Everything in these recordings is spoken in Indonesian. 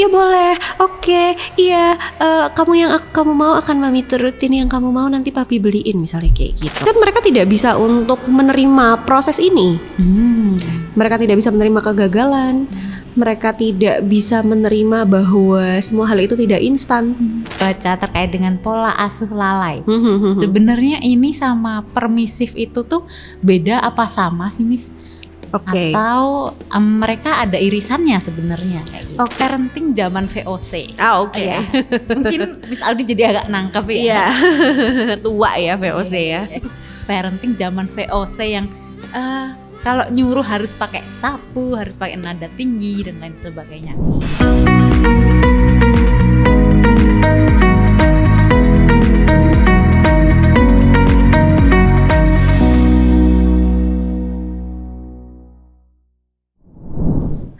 ya boleh, oke, iya, kamu yang kamu mau akan mami turutin, yang kamu mau nanti papi beliin, misalnya kayak gitu. Kan mereka tidak bisa untuk menerima proses ini. Mereka tidak bisa menerima kegagalan. Mereka tidak bisa menerima bahwa semua hal itu tidak instan. Baca terkait dengan pola asuh lalai. Sebenarnya ini sama permisif itu tuh beda apa sama sih, Miss? Oke. Atau mereka ada irisannya sebenarnya kayak gitu. Parenting zaman VOC. Oke. Ya. Mungkin Miss Audi jadi agak nangkep ya. Iya. Tua ya VOC ya. Parenting zaman VOC yang kalau nyuruh harus pakai sapu, harus pakai nada tinggi dan lain sebagainya.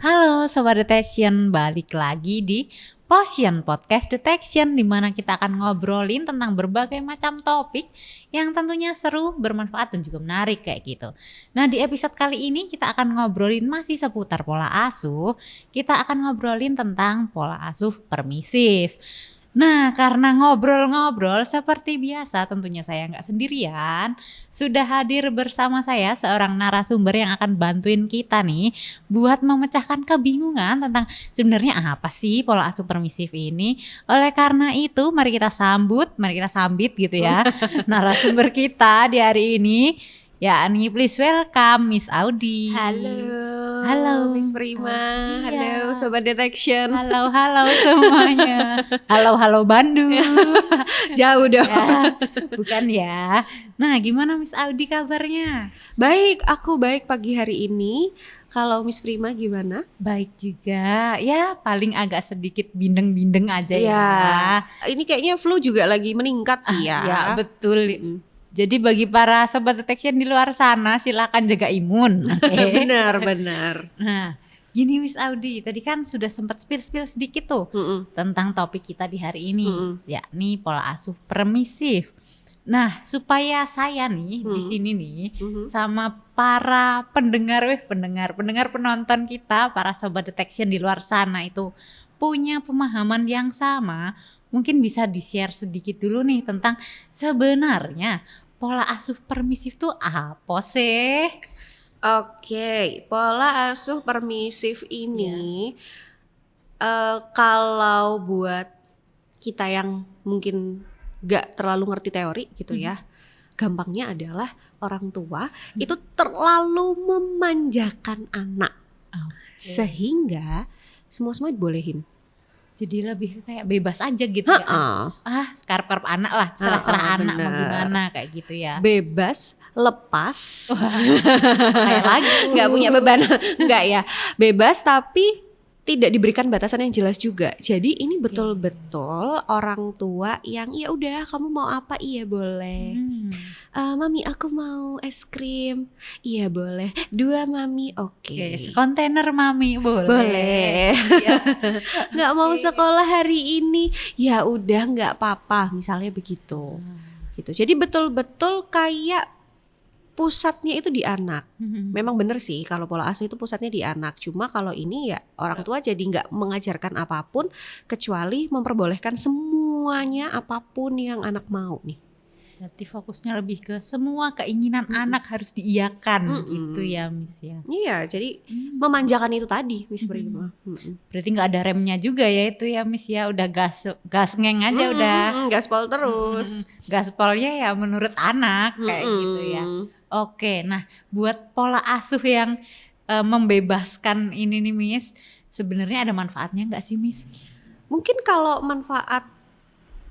Halo Sobat Detection, balik lagi di Potion Podcast Detection, di mana kita akan ngobrolin tentang berbagai macam topik yang tentunya seru, bermanfaat dan juga menarik kayak gitu. Nah, di episode kali ini kita akan ngobrolin masih seputar pola asuh. Kita akan ngobrolin tentang pola asuh permisif. Nah, karena ngobrol-ngobrol seperti biasa, tentunya saya nggak sendirian. Sudah hadir bersama saya seorang narasumber yang akan bantuin kita nih buat memecahkan kebingungan tentang sebenarnya apa sih pola asuh permisif ini. Oleh karena itu, mari kita sambit gitu ya narasumber kita di hari ini. Yakni please welcome Miss Audi. Halo Miss Prima. Iya. Halo Sobat Detection. Halo semuanya. Halo Bandung. Jauh dong. Ya, bukan ya. Nah, gimana Miss Audi kabarnya? Baik, aku baik pagi hari ini. Kalau Miss Prima gimana? Baik juga. Ya, paling agak sedikit bindeng-bindeng aja ya. Ini kayaknya flu juga lagi meningkat ya. Ya, betul. Jadi bagi para Sobat Detection di luar sana, silakan jaga imun. Okay? Benar. Nah, gini Miss Audi, tadi kan sudah sempat spill sedikit tuh tentang topik kita di hari ini, yakni pola asuh permisif. Nah, supaya saya nih di sini nih sama para pendengar penonton kita, para Sobat Detection di luar sana itu punya pemahaman yang sama, mungkin bisa di-share sedikit dulu nih tentang sebenarnya pola asuh permisif tuh apa sih? Oke, pola asuh permisif ini kalau buat kita yang mungkin gak terlalu ngerti teori gitu ya, gampangnya adalah orang tua itu terlalu memanjakan anak, sehingga semua dibolehin. Jadi lebih kayak bebas aja gitu ya. Skarap-karap anak lah, serah-serah anak mau gimana kayak gitu ya. Bebas, lepas. Kayak lagu. Gak punya beban. Enggak ya. Bebas tapi tidak diberikan batasan yang jelas juga. Jadi ini betul-betul orang tua yang ya udah kamu mau apa, iya boleh. Mami aku mau es krim, iya boleh. 2 mami, oke. Sekontainer mami boleh. Boleh. Nggak mau sekolah hari ini, ya udah nggak apa-apa. Misalnya begitu. Gitu. Jadi betul-betul kayak pusatnya itu di anak. Memang bener sih kalau pola asuh itu pusatnya di anak. Cuma kalau ini ya orang tua jadi nggak mengajarkan apapun kecuali memperbolehkan semuanya apapun yang anak mau nih. Berarti fokusnya lebih ke semua keinginan anak harus diiyakan gitu ya Miss ya. Iya, jadi memanjakan itu tadi Miss Prima. Berarti nggak ada remnya juga ya itu ya Miss ya, udah gas ngeng aja udah. Gaspol terus. Gaspolnya ya menurut anak kayak gitu ya. Oke, nah buat pola asuh yang membebaskan ini nih Miss, sebenarnya ada manfaatnya nggak sih Miss? Mungkin kalau manfaat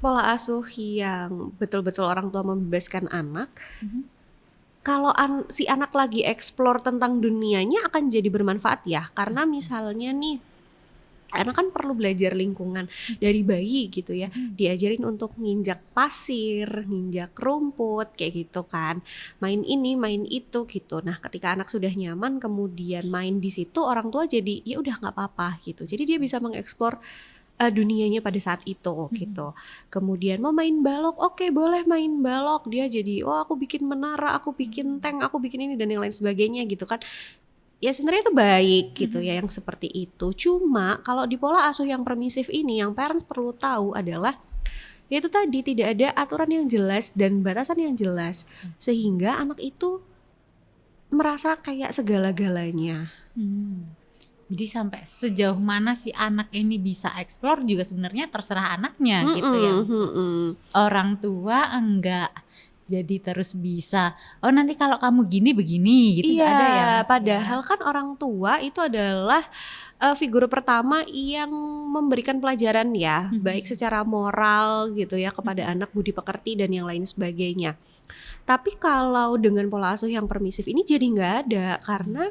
pola asuh yang betul-betul orang tua membebaskan anak, kalau si anak lagi explore tentang dunianya akan jadi bermanfaat ya. Karena misalnya nih, anak kan perlu belajar lingkungan dari bayi gitu ya. Diajarin untuk nginjak pasir, nginjak rumput kayak gitu kan. Main ini, main itu gitu. Nah, ketika anak sudah nyaman kemudian main di situ, orang tua jadi ya udah nggak apa-apa gitu. Jadi dia bisa mengeksplor dunianya pada saat itu gitu. Kemudian mau main balok, oke boleh main balok. Dia jadi aku bikin menara, aku bikin tank, aku bikin ini dan yang lain sebagainya gitu kan. ya sebenarnya itu baik gitu ya yang seperti itu. Cuma kalau di pola asuh yang permisif ini yang parents perlu tahu adalah yaitu tadi tidak ada aturan yang jelas dan batasan yang jelas sehingga anak itu merasa kayak segala-galanya. Jadi sampai sejauh mana si anak ini bisa explore juga sebenarnya terserah anaknya gitu ya. Orang tua enggak jadi terus bisa nanti kalau kamu gini begini gitu nggak ada ya Mas, padahal kan orang tua itu adalah figur pertama yang memberikan pelajaran ya, baik secara moral gitu ya kepada anak, budi pekerti dan yang lain sebagainya. Tapi kalau dengan pola asuh yang permisif ini jadi nggak ada karena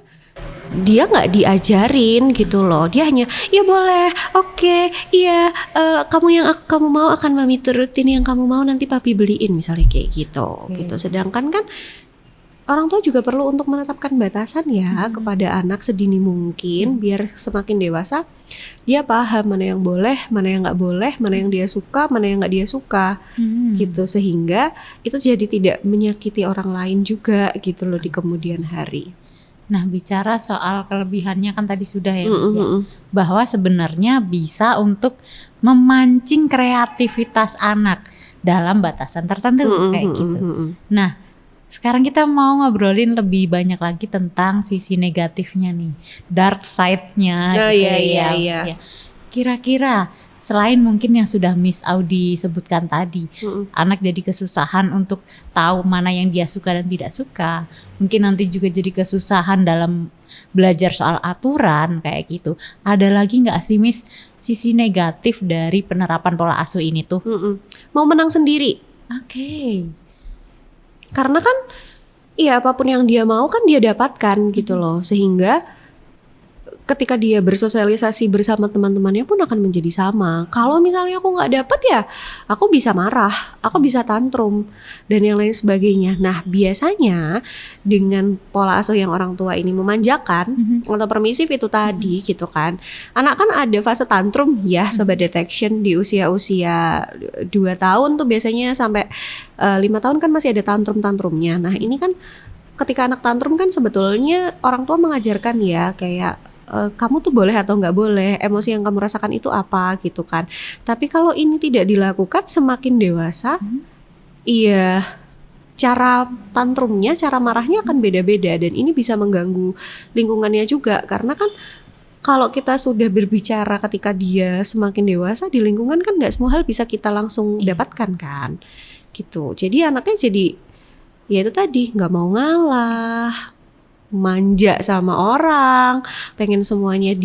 dia nggak diajarin gitu loh. Dia hanya ya boleh, oke, iya kamu yang kamu mau akan mami turutin, yang kamu mau nanti papi beliin misalnya kayak gitu. Gitu. Sedangkan kan orang tua juga perlu untuk menetapkan batasan ya kepada anak sedini mungkin biar semakin dewasa dia paham mana yang boleh, mana yang nggak boleh, mana yang dia suka, mana yang nggak dia suka, gitu sehingga itu jadi tidak menyakiti orang lain juga gitu loh di kemudian hari. Nah bicara soal kelebihannya kan tadi sudah ya Mas ya, bahwa sebenarnya bisa untuk memancing kreativitas anak dalam batasan tertentu kayak gitu. Nah sekarang kita mau ngobrolin lebih banyak lagi tentang sisi negatifnya nih, dark side-nya gitu ya. Kira-kira selain mungkin yang sudah Miss Audi sebutkan tadi, anak jadi kesusahan untuk tahu mana yang dia suka dan tidak suka, mungkin nanti juga jadi kesusahan dalam belajar soal aturan kayak gitu. Ada lagi nggak sih Miss sisi negatif dari penerapan pola asuh ini tuh? Mau menang sendiri. Oke. Karena kan ya apapun yang dia mau kan dia dapatkan gitu loh, sehingga ketika dia bersosialisasi bersama teman-temannya pun akan menjadi sama. Kalau misalnya aku nggak dapet ya aku bisa marah, aku bisa tantrum dan yang lain sebagainya. Nah biasanya dengan pola asuh yang orang tua ini memanjakan atau permisif itu tadi gitu kan, anak kan ada fase tantrum ya Sobat Detection di usia-usia 2 tahun tuh biasanya sampai 5 tahun kan masih ada tantrum-tantrumnya. Nah ini kan ketika anak tantrum kan sebetulnya orang tua mengajarkan ya kayak kamu tuh boleh atau nggak boleh, emosi yang kamu rasakan itu apa gitu kan. Tapi kalau ini tidak dilakukan semakin dewasa, iya cara tantrumnya, cara marahnya akan beda-beda dan ini bisa mengganggu lingkungannya juga karena kan kalau kita sudah berbicara ketika dia semakin dewasa di lingkungan kan nggak semua hal bisa kita langsung dapatkan kan, gitu. Jadi anaknya jadi ya itu tadi nggak mau ngalah, manja sama orang, pengen semuanya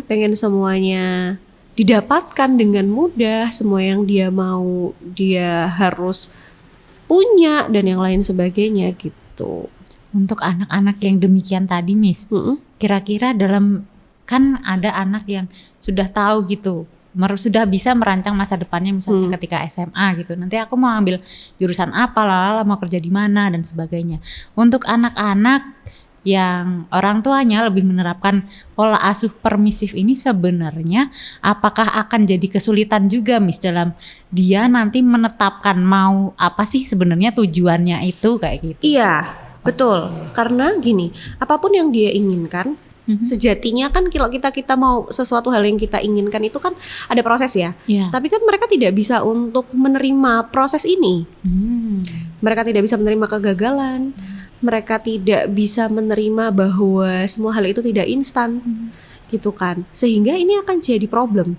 pengen semuanya didapatkan dengan mudah, semua yang dia mau dia harus punya dan yang lain sebagainya gitu. Untuk anak-anak yang demikian tadi Miss, kira-kira dalam kan ada anak yang sudah tahu gitu, sudah bisa merancang masa depannya misalnya ketika SMA gitu. Nanti aku mau ambil jurusan apa, lalala mau kerja di mana dan sebagainya. Untuk anak-anak yang orang tuanya lebih menerapkan pola asuh permisif ini sebenarnya apakah akan jadi kesulitan juga Miss dalam dia nanti menetapkan mau apa sih sebenarnya tujuannya itu kayak gitu. Iya, betul. Karena gini, apapun yang dia inginkan sejatinya kan kalau kita mau sesuatu hal yang kita inginkan itu kan ada proses ya. Tapi kan mereka tidak bisa untuk menerima proses ini. Mereka tidak bisa menerima kegagalan. Mereka tidak bisa menerima bahwa semua hal itu tidak instan. Gitu kan. Sehingga ini akan jadi problem.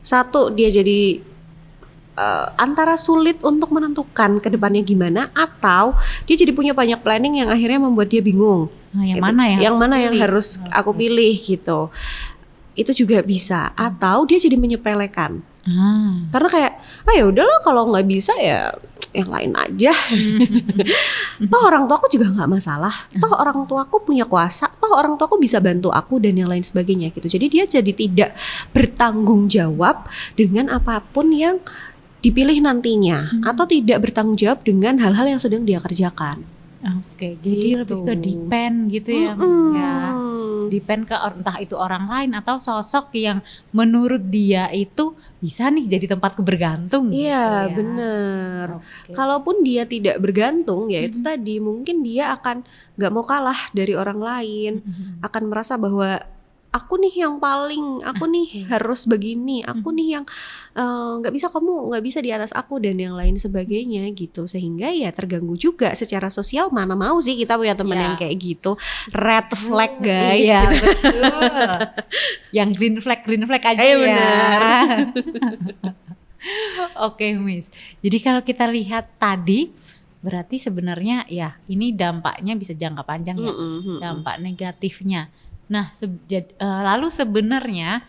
Satu, dia jadi antara sulit untuk menentukan ke depannya gimana, atau dia jadi punya banyak planning yang akhirnya membuat dia bingung. Yang mana yang harus aku pilih gitu. Itu juga bisa. Atau dia jadi menyepelekan. Karena kayak ya udahlah kalau nggak bisa ya yang lain aja. Toh orang tua aku juga nggak masalah. Toh orang tua aku punya kuasa. Toh orang tua aku bisa bantu aku dan yang lain sebagainya gitu. Jadi dia jadi tidak bertanggung jawab dengan apapun yang dipilih nantinya, atau tidak bertanggung jawab dengan hal-hal yang sedang dia kerjakan. Oke, jadi lebih ke depend gitu ya Mas ya. depend ke entah itu orang lain atau sosok yang menurut dia itu bisa nih jadi tempatku bergantung gitu Iya, ya. bener. Oke. Kalaupun dia tidak bergantung, ya itu Mhm. tadi mungkin dia akan nggak mau kalah dari orang lain, Mhm. akan merasa bahwa aku nih yang paling, aku nih Iya. harus begini, aku Mhm. nih yang nggak bisa, kamu nggak bisa di atas aku dan yang lain sebagainya gitu, sehingga ya terganggu juga secara sosial. Mana mau sih kita punya teman Iya. yang kayak gitu, red flag guys. Iya, gitu. betul. Yang green flag aja ya. Bener. Oke, Miss. Jadi kalau kita lihat tadi, berarti sebenarnya ya ini dampaknya bisa jangka panjang ya, dampak negatifnya. Nah, lalu sebenarnya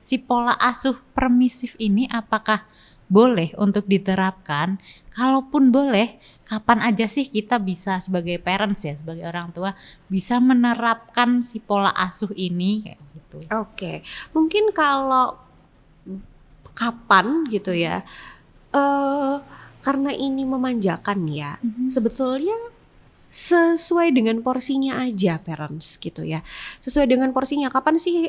si pola asuh permisif ini apakah boleh untuk diterapkan? Kalaupun boleh, kapan aja sih kita bisa sebagai parents ya, sebagai orang tua bisa menerapkan si pola asuh ini kayak gitu? Oke, mungkin kalau kapan gitu ya, karena ini memanjakan ya, sebetulnya sesuai dengan porsinya aja parents gitu ya, sesuai dengan porsinya. Kapan sih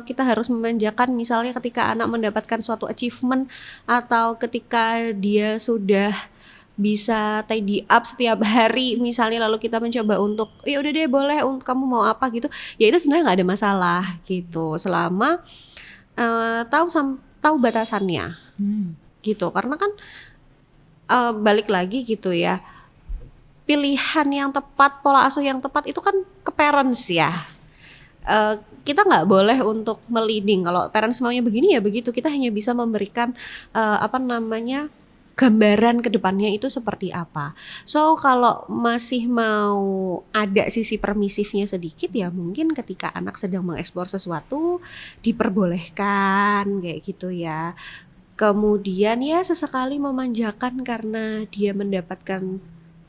kita harus memanjakan, misalnya ketika anak mendapatkan suatu achievement atau ketika dia sudah bisa tidy up setiap hari misalnya, lalu kita mencoba untuk ya udah deh boleh, untuk kamu mau apa gitu, ya itu sebenarnya nggak ada masalah gitu, selama tahu batasannya gitu. Karena kan balik lagi gitu ya, pilihan yang tepat, pola asuh yang tepat itu kan ke parents ya. Kita nggak boleh untuk meliding. Kalau parents maunya begini ya begitu. Kita hanya bisa memberikan gambaran ke depannya itu seperti apa. So kalau masih mau ada sisi permisifnya sedikit, ya mungkin ketika anak sedang mengeksplor sesuatu diperbolehkan kayak gitu ya. Kemudian ya sesekali memanjakan karena dia mendapatkan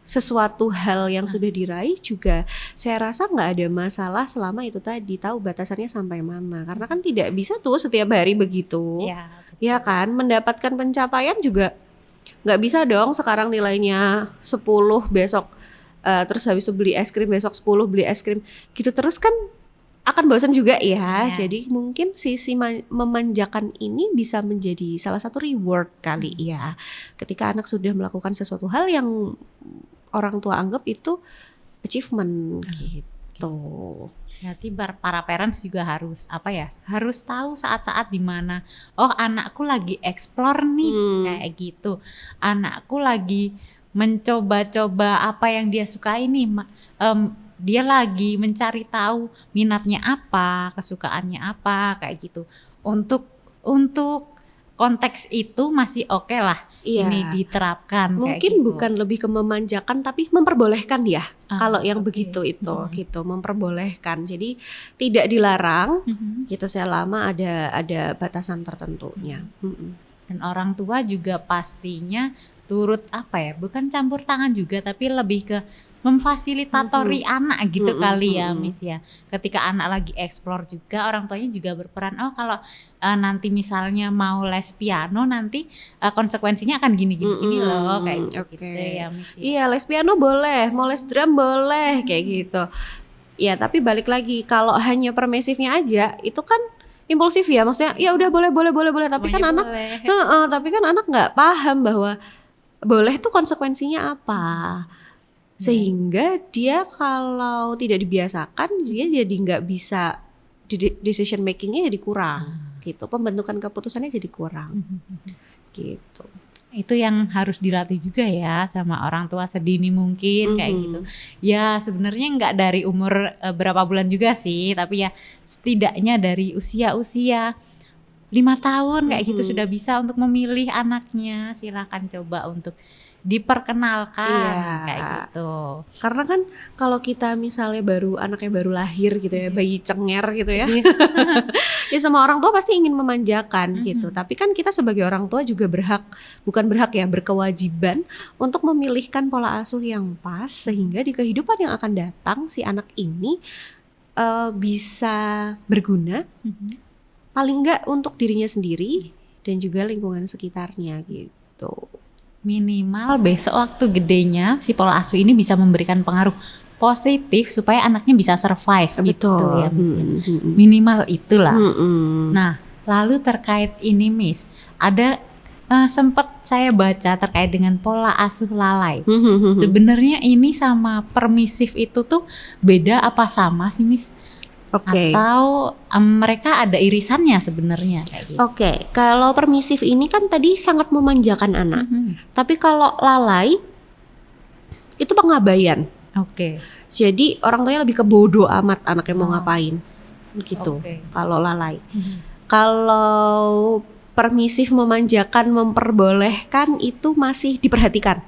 sesuatu hal yang sudah diraih juga, saya rasa nggak ada masalah selama itu tadi tahu batasannya sampai mana. Karena kan tidak bisa tuh setiap hari begitu, ya kan. Mendapatkan pencapaian juga nggak bisa dong, sekarang nilainya 10 besok terus habis itu beli es krim, besok 10 beli es krim gitu terus, kan akan bosan juga ya. Jadi mungkin sisi memanjakan ini bisa menjadi salah satu reward kali ya, ketika anak sudah melakukan sesuatu hal yang orang tua anggap itu achievement gitu. Berarti para parents juga harus harus tahu saat-saat dimana anakku lagi explore nih kayak gitu, anakku lagi mencoba-coba apa yang dia sukai nih, dia lagi mencari tahu minatnya apa, kesukaannya apa kayak gitu. Untuk konteks itu masih oke lah, ini diterapkan. Mungkin kayak gitu. Bukan lebih ke memanjakan tapi memperbolehkan ya. Kalau yang begitu itu gitu, memperbolehkan. Jadi tidak dilarang gitu selama ada batasan tertentunya. Dan orang tua juga pastinya turut bukan campur tangan juga, tapi lebih ke memfasilitatori anak gitu kali ya, Miss ya. Ketika anak lagi explore juga, orang tuanya juga berperan. Kalau nanti misalnya mau les piano, nanti konsekuensinya akan gini loh, kayak gitu ya, Miss ya. Iya, les piano boleh, mau les drum boleh kayak gitu. Ya, tapi balik lagi, kalau hanya permisifnya aja itu kan impulsif ya, maksudnya ya udah boleh, tapi kan anak nggak paham bahwa boleh tuh konsekuensinya apa. Sehingga dia kalau tidak dibiasakan, dia jadi nggak bisa, decision makingnya jadi kurang gitu, pembentukan keputusannya jadi kurang gitu. Itu yang harus dilatih juga ya sama orang tua sedini mungkin kayak gitu. Ya sebenarnya nggak dari umur berapa bulan juga sih, tapi ya setidaknya dari usia 5 tahun kayak gitu sudah bisa untuk memilih anaknya. Silakan coba untuk diperkenalkan kayak gitu. Karena kan kalau kita misalnya anaknya baru lahir gitu ya, bayi cenger gitu ya. Ya semua orang tua pasti ingin memanjakan gitu. Tapi kan kita sebagai orang tua juga berkewajiban untuk memilihkan pola asuh yang pas, sehingga di kehidupan yang akan datang si anak ini bisa berguna, paling enggak untuk dirinya sendiri dan juga lingkungan sekitarnya gitu. Minimal besok waktu gedenya si pola asuh ini bisa memberikan pengaruh positif supaya anaknya bisa survive Betul. gitu ya Miss. Minimal itulah. Mm-mm. Nah, lalu terkait ini Miss, ada sempat saya baca terkait dengan pola asuh lalai. Sebenarnya ini sama permisif itu tuh beda apa sama sih Miss? Oke. Atau mereka ada irisannya sebenarnya kayak gitu. Oke, kalau permisif ini kan tadi sangat memanjakan anak. Tapi kalau lalai itu pengabaian. Oke. Jadi orang tuanya lebih ke bodo amat anaknya mau ngapain gitu. Oke. Kalau lalai. Kalau permisif, memanjakan, memperbolehkan itu masih diperhatikan.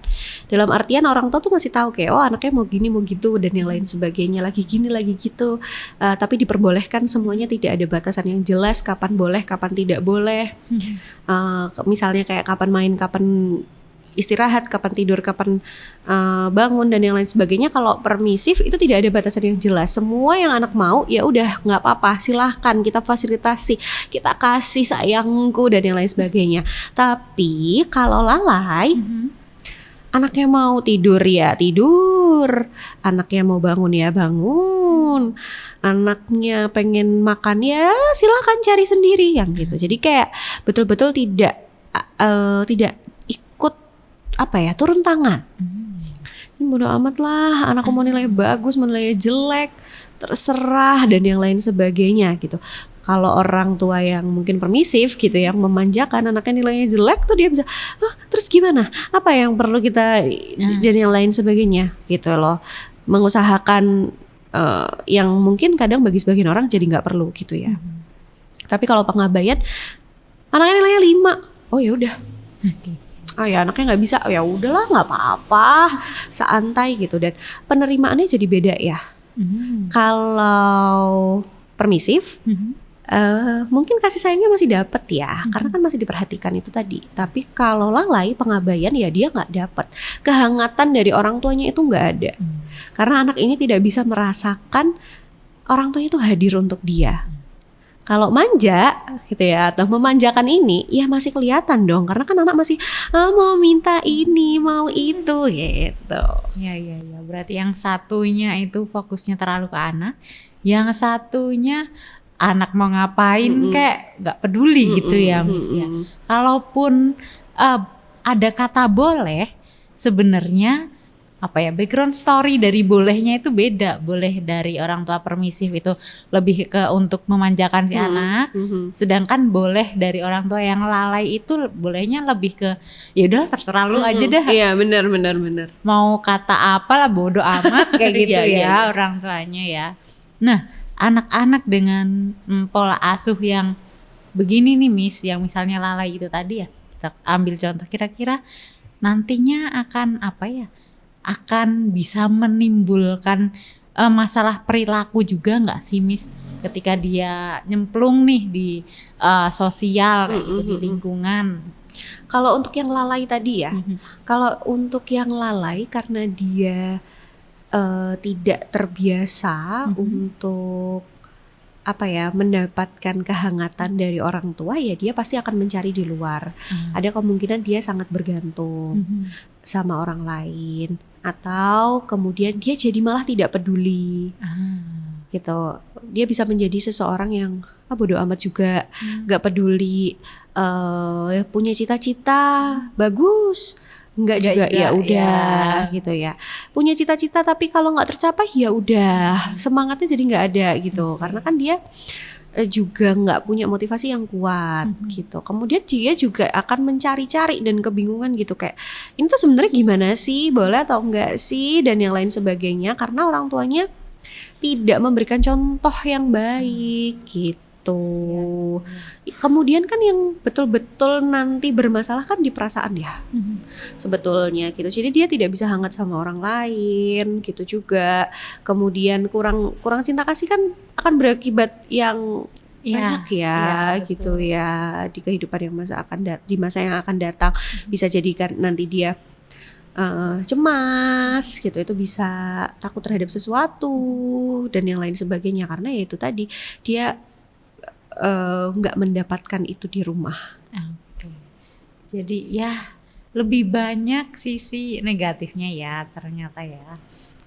Dalam artian orang tua tuh masih tahu kayak oh anaknya mau gini mau gitu dan yang lain sebagainya, lagi gini lagi gitu. Tapi diperbolehkan semuanya, tidak ada batasan yang jelas kapan boleh kapan tidak boleh. Misalnya kayak kapan main, kapan istirahat, kapan tidur, kapan bangun dan yang lain sebagainya. Kalau permisif itu tidak ada batasan yang jelas. Semua yang anak mau ya udah nggak apa-apa, silahkan kita fasilitasi, kita kasih sayangku dan yang lain sebagainya. Tapi kalau lalai, anaknya mau tidur ya tidur, anaknya mau bangun ya bangun, anaknya pengen makan ya silahkan cari sendiri yang gitu. Jadi kayak betul-betul tidak ikut turun tangan. Bodo amat lah, anakku mau nilai bagus, mau nilai jelek, terserah dan yang lain sebagainya gitu. Kalau orang tua yang mungkin permisif gitu, yang memanjakan anaknya nilainya jelek tuh dia bisa, terus gimana? Apa yang perlu kita dan yang lain sebagainya gitu loh. Mengusahakan yang mungkin kadang bagi sebagian orang jadi nggak perlu gitu ya. Tapi kalau pengabaian, anaknya nilainya 5, oh ya udah. Ya anaknya nggak bisa, ya udahlah nggak apa-apa, santai gitu. Dan penerimaannya jadi beda ya. Kalau permisif, mungkin kasih sayangnya masih dapat ya, karena kan masih diperhatikan itu tadi. Tapi kalau lalai, pengabaian ya dia nggak dapat. Kehangatan dari orang tuanya itu nggak ada, karena anak ini tidak bisa merasakan orang tuanya itu hadir untuk dia. Kalau manja gitu ya, atau memanjakan ini ya masih kelihatan dong, karena kan anak masih mau minta ini, mau itu gitu. Iya. Berarti yang satunya itu fokusnya terlalu ke anak, yang satunya anak mau ngapain kayak nggak peduli gitu ya Miss ya. Kalaupun ada kata boleh, sebenarnya background story dari bolehnya itu beda. Boleh dari orang tua permisif itu lebih ke untuk memanjakan si anak, sedangkan boleh dari orang tua yang lalai itu bolehnya lebih ke ya udah terserah lu aja dah. Iya benar. Mau kata apa lah bodo amat kayak gitu ya orang tuanya ya. Nah, anak-anak dengan pola asuh yang begini nih Miss, yang misalnya lalai itu tadi ya, kita ambil contoh, kira-kira nantinya akan akan bisa menimbulkan masalah perilaku juga nggak sih Miss, ketika dia nyemplung nih di sosial kayak gitu, di lingkungan. Kalau untuk yang lalai tadi ya, kalau untuk yang lalai karena dia tidak terbiasa untuk mendapatkan kehangatan dari orang tua, ya dia pasti akan mencari di luar. Ada kemungkinan dia sangat bergantung sama orang lain, atau kemudian dia jadi malah tidak peduli gitu. Dia bisa menjadi seseorang yang bodo amat juga, gak peduli, punya cita-cita bagus, enggak juga ya udah gitu ya. Punya cita-cita tapi kalau nggak tercapai ya udah, semangatnya jadi nggak ada gitu, karena kan dia juga nggak punya motivasi yang kuat gitu. Kemudian dia juga akan mencari-cari dan kebingungan gitu, kayak ini tuh sebenarnya gimana sih, boleh atau enggak sih dan yang lain sebagainya, karena orang tuanya tidak memberikan contoh yang baik gitu. Kemudian kan yang betul-betul nanti bermasalah kan di perasaan ya, sebetulnya gitu. Jadi dia tidak bisa hangat sama orang lain gitu juga. Kemudian kurang cinta kasih kan akan berakibat yang banyak ya gitu ya di kehidupan yang di masa yang akan datang. Bisa jadikan nanti dia cemas gitu, itu bisa takut terhadap sesuatu dan yang lain sebagainya, karena ya itu tadi dia nggak mendapatkan itu di rumah. Jadi ya lebih banyak sisi negatifnya ya ternyata ya.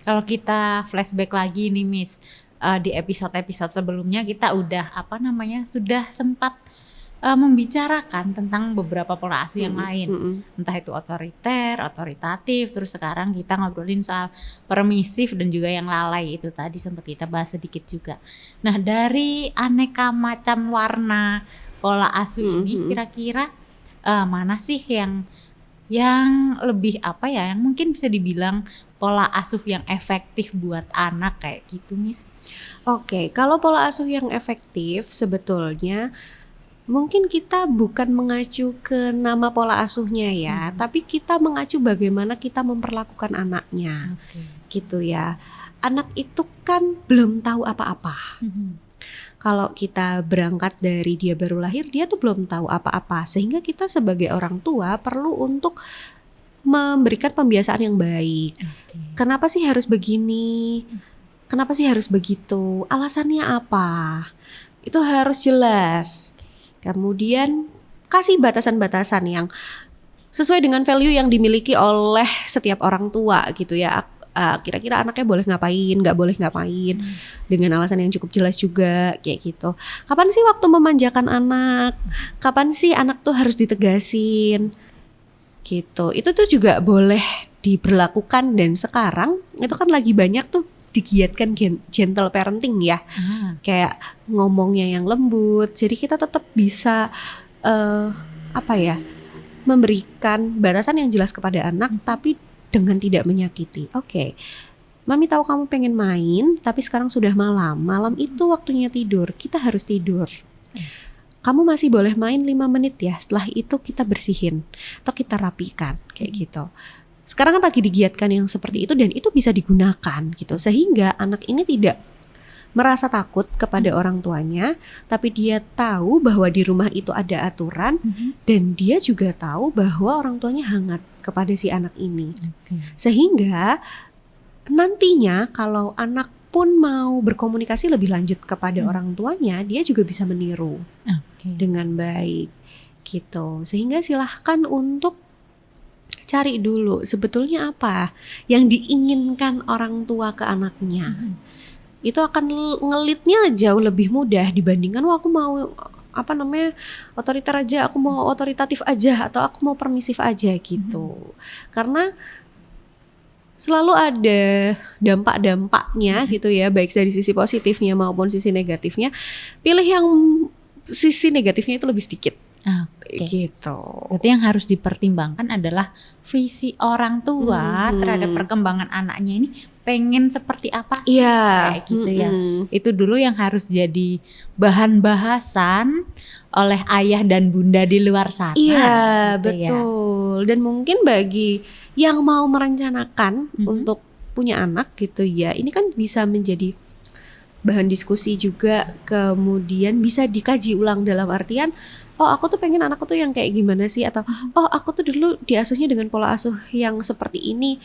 Kalau kita flashback lagi nih Miss, di episode-episode sebelumnya kita udah sudah sempat membicarakan tentang beberapa pola asuh yang lain. Entah itu otoriter, otoritatif, terus sekarang kita ngobrolin soal permisif dan juga yang lalai, itu tadi sempat kita bahas sedikit juga. Nah, dari aneka macam warna pola asuh ini kira-kira mana sih yang lebih yang mungkin bisa dibilang pola asuh yang efektif buat anak kayak gitu, Miss? Oke, kalau pola asuh yang efektif sebetulnya mungkin kita bukan mengacu ke nama pola asuhnya ya, tapi kita mengacu bagaimana kita memperlakukan anaknya. Gitu ya. Anak itu kan belum tahu apa-apa. Kalau kita berangkat dari dia baru lahir, dia tuh belum tahu apa-apa, sehingga kita sebagai orang tua perlu untuk memberikan pembiasaan yang baik. Kenapa sih harus begini? Kenapa sih harus begitu? Alasannya apa? Itu harus jelas. Kemudian kasih batasan-batasan yang sesuai dengan value yang dimiliki oleh setiap orang tua gitu ya. Kira-kira anaknya boleh ngapain, nggak boleh ngapain, dengan alasan yang cukup jelas juga kayak gitu. Kapan sih waktu memanjakan anak? Kapan sih anak tuh harus ditegasin? Gitu. Itu tuh juga boleh diberlakukan, dan sekarang itu kan lagi banyak tuh digiatkan gentle parenting ya. Kayak ngomongnya yang lembut. Jadi kita tetap bisa memberikan batasan yang jelas kepada anak tapi dengan tidak menyakiti. Oke. Mami tahu kamu pengen main, tapi sekarang sudah malam. Malam itu waktunya tidur. Kita harus tidur. Kamu masih boleh main 5 menit ya. Setelah itu kita bersihin atau kita rapikan kayak gitu. Sekarang kan lagi digiatkan yang seperti itu, dan itu bisa digunakan gitu. Sehingga anak ini tidak merasa takut kepada orang tuanya, tapi dia tahu bahwa di rumah itu ada aturan, dan dia juga tahu bahwa orang tuanya hangat kepada si anak ini. Sehingga nantinya kalau anak pun mau berkomunikasi lebih lanjut kepada orang tuanya, dia juga bisa meniru dengan baik gitu. Sehingga silahkan untuk cari dulu sebetulnya apa yang diinginkan orang tua ke anaknya. Itu akan ngelitnya jauh lebih mudah dibandingkan aku mau otoriter aja, aku mau otoritatif aja, atau aku mau permisif aja gitu. Karena selalu ada dampak-dampaknya gitu ya, baik dari sisi positifnya maupun sisi negatifnya. Pilih yang sisi negatifnya itu lebih sedikit. Gitu. Berarti yang harus dipertimbangkan adalah visi orang tua terhadap perkembangan anaknya ini pengen seperti apa sih, kayak gitu ya. Itu dulu yang harus jadi bahan bahasan oleh ayah dan bunda di luar sana. Iya, gitu betul. Dan mungkin bagi yang mau merencanakan untuk punya anak gitu ya, ini kan bisa menjadi bahan diskusi juga, kemudian bisa dikaji ulang dalam artian, oh aku tuh pengen anakku tuh yang kayak gimana sih, atau oh aku tuh dulu diasuhnya dengan pola asuh yang seperti ini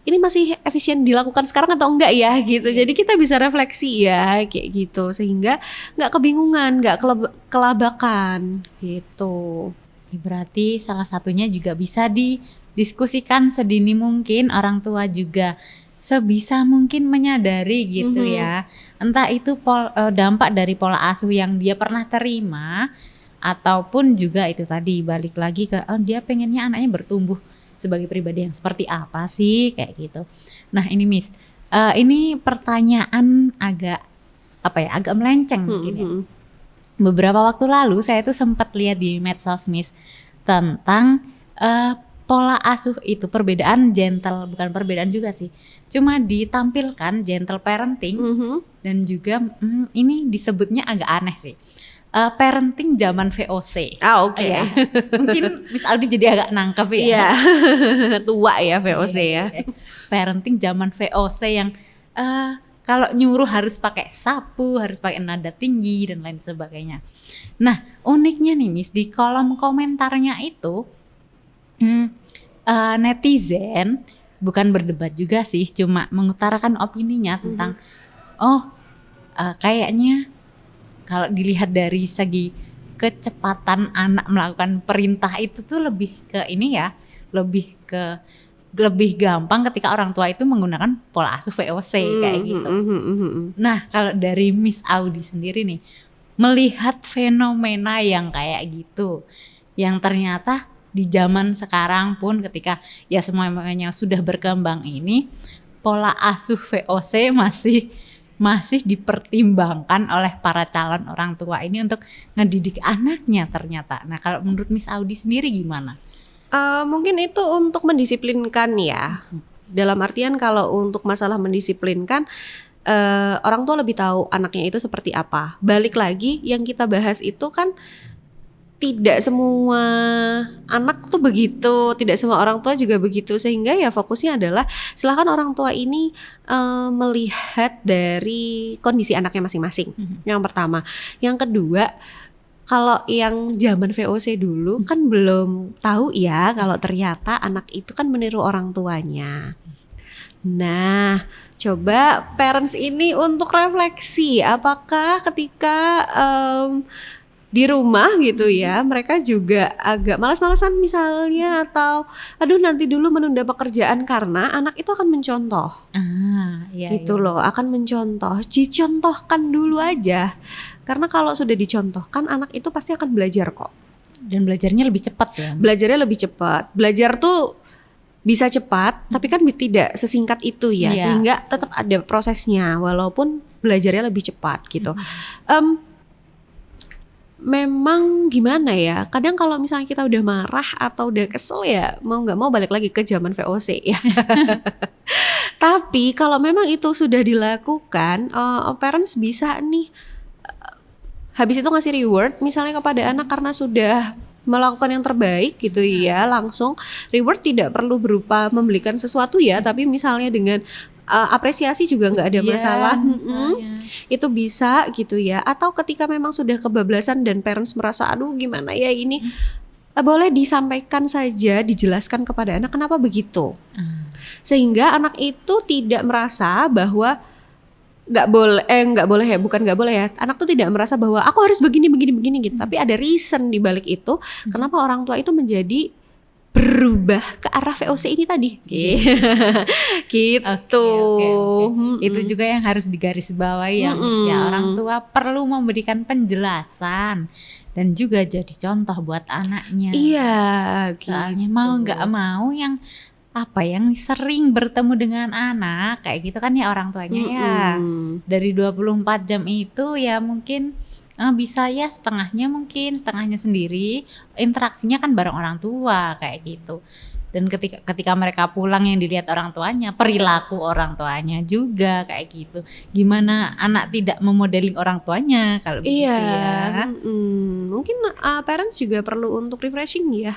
masih efisien dilakukan sekarang atau enggak ya gitu. Jadi kita bisa refleksi ya kayak gitu, sehingga nggak kebingungan, nggak kelabakan gitu. Berarti salah satunya juga bisa didiskusikan sedini mungkin, orang tua juga sebisa mungkin menyadari gitu ya. Entah itu dampak dari pola asuh yang dia pernah terima, ataupun juga itu tadi balik lagi ke dia pengennya anaknya bertumbuh sebagai pribadi yang seperti apa sih kayak gitu. Nah ini Miss, ini pertanyaan agak melenceng mungkin ya. Beberapa waktu lalu saya tuh sempat lihat di medsos Miss tentang pola asuh itu, bukan perbedaan juga sih, cuma ditampilkan gentle parenting dan juga ini disebutnya agak aneh sih. Parenting zaman VOC. Ya. Mungkin Miss Audi jadi agak nangkep ya. Iya. Tua ya VOC ya. Parenting zaman VOC yang kalau nyuruh harus pakai sapu, harus pakai nada tinggi dan lain sebagainya. Nah, uniknya nih Miss, di kolom komentarnya itu netizen bukan berdebat juga sih, cuma mengutarakan opininya tentang kayaknya kalau dilihat dari segi kecepatan anak melakukan perintah itu tuh lebih ke ini ya, lebih ke lebih gampang ketika orang tua itu menggunakan pola asuh VOC kayak gitu. Nah, kalau dari Miss Audi sendiri nih, melihat fenomena yang kayak gitu, yang ternyata di zaman sekarang pun ketika ya semuanya sudah berkembang ini, pola asuh VOC masih dipertimbangkan oleh para calon orang tua ini untuk ngedidik anaknya ternyata. Nah, kalau menurut Miss Audi sendiri gimana? Mungkin itu untuk mendisiplinkan ya. Dalam artian kalau untuk masalah mendisiplinkan, orang tua lebih tahu anaknya itu seperti apa. Balik lagi yang kita bahas itu kan tidak semua anak tuh begitu, tidak semua orang tua juga begitu, sehingga ya fokusnya adalah silakan orang tua ini melihat dari kondisi anaknya masing-masing. Yang pertama, yang kedua, kalau yang zaman VOC dulu kan belum tahu ya kalau ternyata anak itu kan meniru orang tuanya. Nah, coba parents ini untuk refleksi, apakah ketika di rumah gitu ya, mereka juga agak malas-malasan misalnya, atau aduh nanti dulu menunda pekerjaan karena anak itu akan mencontoh. Gitu loh, akan mencontoh, dicontohkan dulu aja. Karena kalau sudah dicontohkan, anak itu pasti akan belajar kok. Dan belajarnya lebih cepat ya. Belajarnya lebih cepat. Belajar tuh bisa cepat, tapi kan tidak sesingkat itu ya. Sehingga tetap ada prosesnya, walaupun belajarnya lebih cepat gitu. Memang gimana ya, kadang kalau misalnya kita udah marah atau udah kesel ya mau gak mau balik lagi ke zaman VOC ya. Tapi kalau memang itu sudah dilakukan, parents bisa nih habis itu ngasih reward misalnya kepada anak karena sudah melakukan yang terbaik gitu ya. Langsung reward tidak perlu berupa membelikan sesuatu ya, tapi misalnya dengan apresiasi juga nggak ada masalah. Itu bisa gitu ya. Atau ketika memang sudah kebablasan dan parents merasa aduh gimana ya ini, boleh disampaikan saja, dijelaskan kepada anak kenapa begitu, sehingga anak itu tidak merasa bahwa nggak boleh ya, bukan nggak boleh ya, anak tuh tidak merasa bahwa aku harus begini gitu, tapi ada reason di balik itu kenapa orang tua itu menjadi berubah ke arah VOC ini tadi. Gitu. Okay. Itu juga yang harus digarisbawahi ya, ya orang tua perlu memberikan penjelasan dan juga jadi contoh buat anaknya. Iya, soalnya gitu. Mau nggak mau yang sering bertemu dengan anak kayak gitu kan ya orang tuanya ya. Dari 24 jam itu ya mungkin bisa ya setengahnya sendiri, interaksinya kan bareng orang tua kayak gitu. Dan ketika mereka pulang yang dilihat orang tuanya, perilaku orang tuanya juga kayak gitu. Gimana anak tidak memodeling orang tuanya kalau begitu ya. Mungkin parents juga perlu untuk refreshing ya.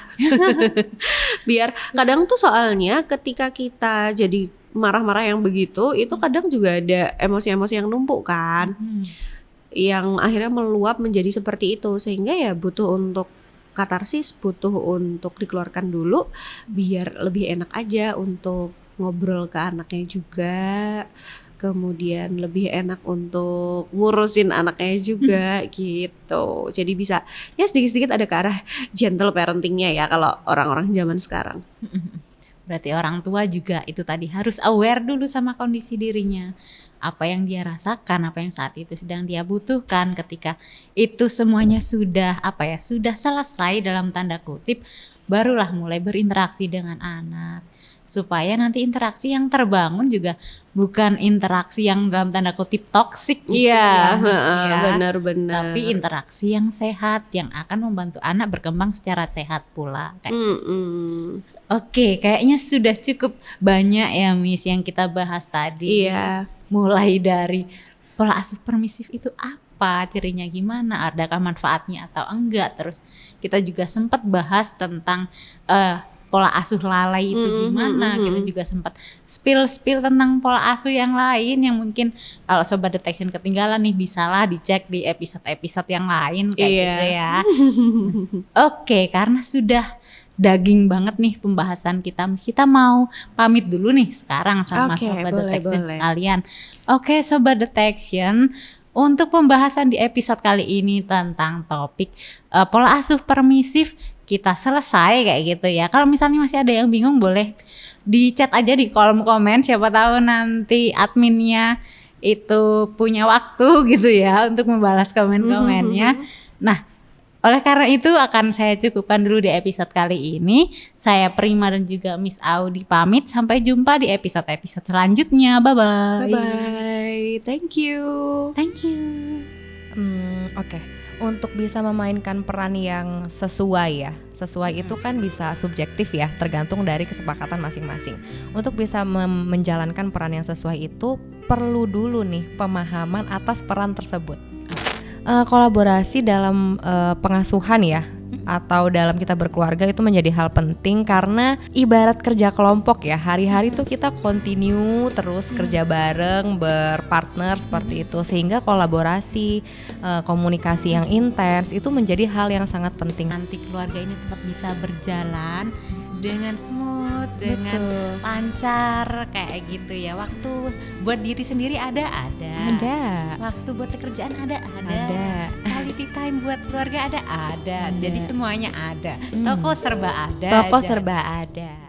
Biar kadang tuh soalnya ketika kita jadi marah-marah yang begitu, itu kadang juga ada emosi-emosi yang numpuk kan. Yang akhirnya meluap menjadi seperti itu, sehingga ya butuh untuk katarsis, butuh untuk dikeluarkan dulu biar lebih enak aja untuk ngobrol ke anaknya juga, kemudian lebih enak untuk ngurusin anaknya juga gitu. Jadi bisa ya sedikit-sedikit ada ke arah gentle parentingnya ya kalau orang-orang zaman sekarang. Berarti orang tua juga itu tadi harus aware dulu sama kondisi dirinya, apa yang dia rasakan, apa yang saat itu sedang dia butuhkan. Ketika itu semuanya sudah sudah selesai dalam tanda kutip, barulah mulai berinteraksi dengan anak, supaya nanti interaksi yang terbangun juga bukan interaksi yang dalam tanda kutip toksik gitu. Iya, benar-benar. Tapi interaksi yang sehat yang akan membantu anak berkembang secara sehat pula. Oke, kayaknya sudah cukup banyak ya Miss yang kita bahas tadi. Iya. Mulai dari pola asuh permisif itu apa, cirinya gimana, adakah manfaatnya atau enggak. Terus kita juga sempat bahas tentang pola asuh lalai itu gimana. Kita juga sempat spill tentang pola asuh yang lain yang mungkin kalau Sobat Detection ketinggalan nih, bisalah dicek di episode-episode yang lain kayak gitu ya. Oke, karena sudah daging banget nih pembahasan kita mau pamit dulu nih sekarang sama Sobat Detection sekalian. Oke, Sobat Detection, untuk pembahasan di episode kali ini tentang topik pola asuh permisif, kita selesai kayak gitu ya. Kalau misalnya masih ada yang bingung boleh di chat aja di kolom komen, siapa tahu nanti adminnya itu punya waktu gitu ya untuk membalas komen-komennya. Nah, oleh karena itu akan saya cukupkan dulu di episode kali ini. Saya Prima dan juga Miss Audi pamit. Sampai jumpa di episode-episode selanjutnya. Bye-bye. Bye-bye. Thank you. Thank you. Oke. Untuk bisa memainkan peran yang sesuai ya. Sesuai itu kan bisa subjektif ya, tergantung dari kesepakatan masing-masing. Untuk bisa menjalankan peran yang sesuai itu perlu dulu nih pemahaman atas peran tersebut. Kolaborasi dalam pengasuhan ya atau dalam kita berkeluarga itu menjadi hal penting karena ibarat kerja kelompok ya, hari-hari tuh kita continue terus kerja bareng, berpartner seperti itu, sehingga kolaborasi, komunikasi yang intens itu menjadi hal yang sangat penting. Nanti keluarga ini tetap bisa berjalan dengan smooth, dengan lancar kayak gitu ya. Waktu buat diri sendiri ada. Waktu buat pekerjaan ada. Quality time buat keluarga ada. Jadi semuanya ada. Toko serba ada.